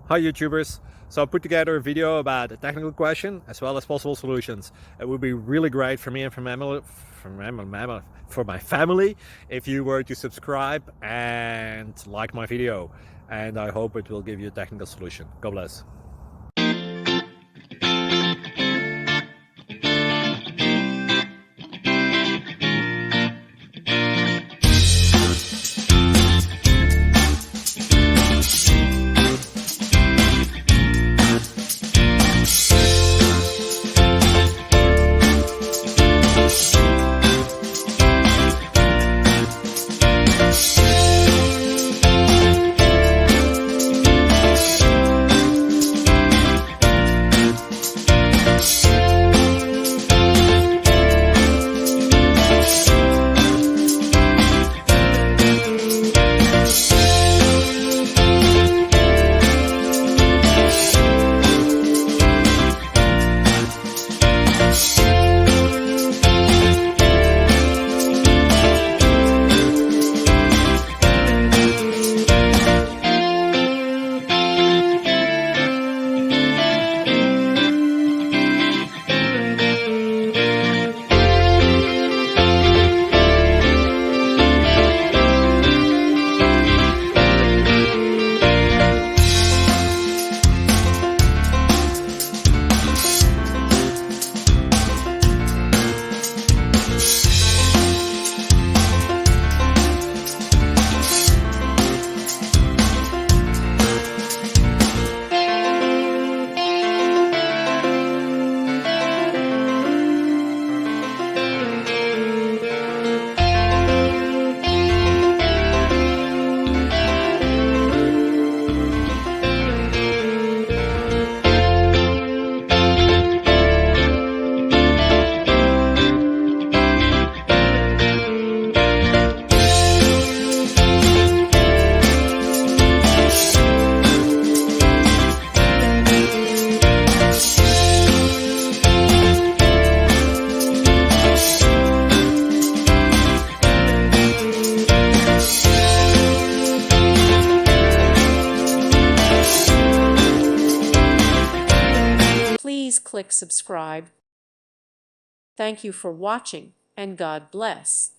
Hi YouTubers! So I put together a video about a technical question as well as possible solutions. It would be really great for me and for my family if you were to subscribe and like my video, and I hope it will give you a technical solution. God bless. Please click subscribe. Thank you for watching, and God bless.